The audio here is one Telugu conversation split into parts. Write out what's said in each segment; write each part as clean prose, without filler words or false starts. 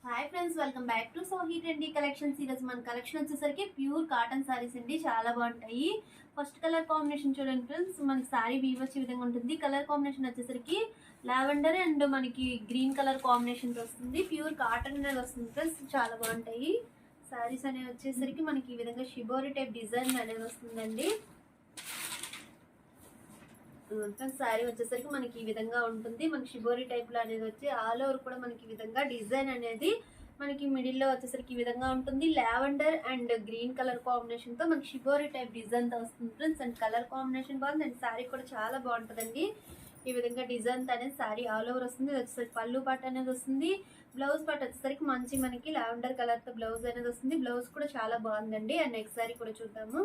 Hi friends, welcome back to Sohi trendy collections. ఈరోజు మన కలెక్షన్ వచ్చేసరికి ప్యూర్ కాటన్ సారీస్ అండి. చాలా బాగుంటాయి. ఫస్ట్ కలర్ కాంబినేషన్ చూడండి ఫ్రెండ్స్, మనకి సారీ వీవ్ వచ్చే విధంగా ఉంటుంది. కలర్ కాంబినేషన్ వచ్చేసరికి లావెండర్ అండ్ మనకి గ్రీన్ కలర్ కాంబినేషన్ వస్తుంది. ప్యూర్ కాటన్ అనేది వస్తుంది ఫ్రెండ్స్. చాలా బాగుంటాయి సారీస్ అనేవి. వచ్చేసరికి మనకి ఈ విధంగా షిబోరి టైప్ డిజైన్ అనేది వస్తుందండి. సారీ వచ్చేసరికి మనకి ఈ విధంగా ఉంటుంది. మనకి షిబోరి టైప్ లో అనేది వచ్చి ఆల్ ఓవర్ కూడా మనకి ఈ విధంగా డిజైన్ అనేది మనకి మిడిల్ లో వచ్చేసరికి ఈ విధంగా ఉంటుంది. Lavender and green colour combination తో మనకి షిబోరి టైప్ డిజైన్ తో వస్తుంది ఫ్రెండ్స్. అండ్ కలర్ కాంబినేషన్ బాగుంది అండ్ సారీ కూడా చాలా బాగుంటుందండి. ఈ విధంగా డిజైన్ అనేది సారీ ఆల్ ఓవర్ వస్తుంది. వచ్చేసరికి పళ్ళు పాట అనేది వస్తుంది. బ్లౌజ్ పాట వచ్చేసరికి మంచి మనకి లావెండర్ కలర్ తో బ్లౌజ్ అనేది వస్తుంది. బ్లౌజ్ కూడా చాలా బాగుందండి. అండ్ నెక్స్ట్ సారీ కూడా చూద్దాము.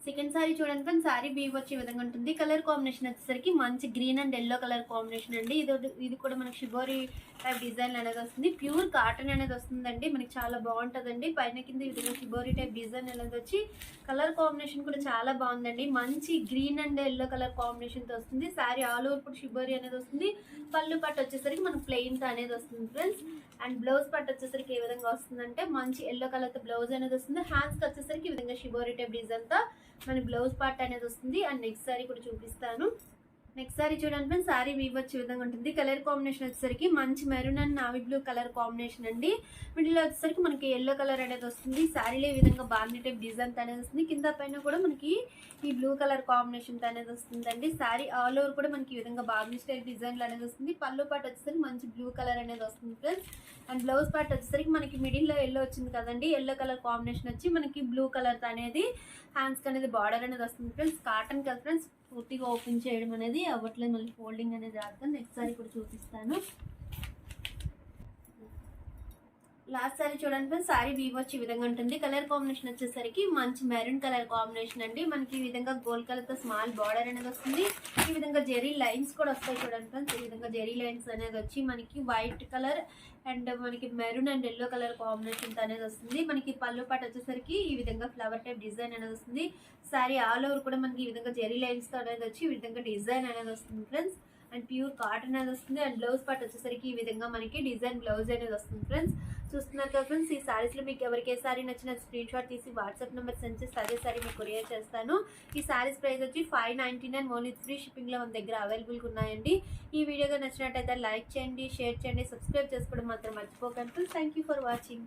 సెకండ్ సారీ చూడండి ఫ్రెండ్స్, సారీ వీవ్ వచ్చే విధంగా ఉంటుంది. కలర్ కాంబినేషన్ వచ్చేసరికి మంచి green and yellow colour combination అండి. ఇది కూడా మనకి షిబోరి టైప్ డిజైన్ అనేది వస్తుంది. ప్యూర్ కాటన్ అనేది వస్తుందండి. మనకి చాలా బాగుంటుందండి. పైన కింద ఈ విధంగా షిబోరి టైప్ డిజైన్ అనేది వచ్చి కలర్ కాంబినేషన్ కూడా చాలా బాగుందండి. మంచి green and yellow colour combination తో వస్తుంది. సారీ ఆల్ ఓవర్ కూడా షిబోరి అనేది వస్తుంది. పళ్ళు పట్టు వచ్చేసరికి మనకి ప్లెయిన్ తో అనేది వస్తుంది ఫ్రెండ్స్. అండ్ బ్లౌజ్ పట్టు వచ్చేసరికి ఏ విధంగా వస్తుందంటే మంచి ఎల్లో కలర్ తో బ్లౌజ్ అనేది వస్తుంది. హ్యాండ్స్ కి వచ్చేసరికి ఈ విధంగా షిబోరి టైప్ డిజైన్ తో మన బ్లౌజ్ పార్ట్ అనేది వస్తుంది. అండ్ నెక్స్ట్ సారీ కూడా చూపిస్తాను. నెక్స్ట్ సారీ చూడండి ఫ్రెండ్స్, సారీ వీవ్ వచ్చే విధంగా ఉంటుంది. కలర్ కాంబినేషన్ వచ్చేసరికి మంచి maroon and navy blue colour combination అండి. మిడిల్ లో వచ్చేసరికి మనకి ఎల్లో కలర్ అనేది వస్తుంది. సారీలో ఈ విధంగా బార్నీ టైప్ డిజైన్ అనేది వస్తుంది. కింద పైన కూడా మనకి ఈ బ్లూ కలర్ కాంబినేషన్ అనేది వస్తుందండి. సారీ ఆల్ ఓవర్ కూడా మనకి ఈ విధంగా బార్నీ స్టైల్ డిజైన్ అనేది వస్తుంది. పళ్ళు పాటు వచ్చేసరికి మంచి బ్లూ కలర్ అనేది వస్తుంది ఫ్రెండ్స్. అండ్ బ్లౌజ్ పార్ట్ వచ్చేసరికి మనకి మిడిల్ లో ఎల్లో వచ్చింది కదండి. ఎల్లో కలర్ కాంబినేషన్ వచ్చి మనకి బ్లూ కలర్ అనేది హ్యాండ్స్ అనేది బార్డర్ అనేది వస్తుంది ఫ్రెండ్స్. కాటన్ కదా ఫ్రెండ్స్, పూర్తిగా ఓపెన్ చేయడం అనేది అవ్వట్లేదు. మళ్ళీ ఫోల్డింగ్ అనేది రాద్దాం. నెక్స్ట్ సారీ కూడా చూపిస్తాను. లాస్ట్ సారీ చూడండి ఫ్రెండ్స్, సారీ వీవ్ వచ్చి ఈ విధంగా ఉంటుంది. కలర్ కాంబినేషన్ వచ్చేసరికి మంచి మెరూన్ కలర్ కాంబినేషన్ అండి. మనకి ఈ విధంగా గోల్డ్ కలర్ తో స్మాల్ బార్డర్ అనేది వస్తుంది. ఈ విధంగా జెరీ లైన్స్ కూడా వస్తాయి చూడండి ఫ్రెండ్స్. ఈ విధంగా జెరీ లైన్స్ అనేది వచ్చి మనకి వైట్ కలర్ అండ్ మనకి maroon and yellow colour combination అనేది వస్తుంది. మనకి పళ్ళు పాటు వచ్చేసరికి ఈ విధంగా ఫ్లవర్ టైప్ డిజైన్ అనేది వస్తుంది. సారీ ఆల్ ఓవర్ కూడా మనకి ఈ విధంగా జెరీ లైన్స్ తో అనేది వచ్చి ఈ విధంగా డిజైన్ అనేది వస్తుంది ఫ్రెండ్స్. అండ్ ప్యూర్ కాటన్ అనేది వస్తుంది. అండ్ బ్లౌజ్ పార్ట్ వచ్చేసరికి ఈ విధంగా మనకి డిజైన్ బ్లౌజ్ అనేది వస్తుంది ఫ్రెండ్స్. చూస్తున్నారు కదా ఫ్రెండ్స్, ఈ సారీస్ లో మీకు ఎవరికి ఏ సారీ నచ్చిన స్క్రీన్ షాట్ తీసి వాట్సాప్ నెంబర్ సెండ్ చేస్తే అదే సారీ మీకు కొరియర్ చేస్తాను. ఈ సారీస్ ప్రైస్ వచ్చి 599 ఓన్లీ. ఫ్రీ షిప్పింగ్ లో మన దగ్గర అవైలబుల్ గా ఉన్నాయండి. ఈ వీడియోగా నచ్చినట్టయితే లైక్ చేయండి, షేర్ చేయండి, సబ్స్క్రైబ్ చేసుకోవడం మాత్రం మర్చిపోకండి. Thank you for watching.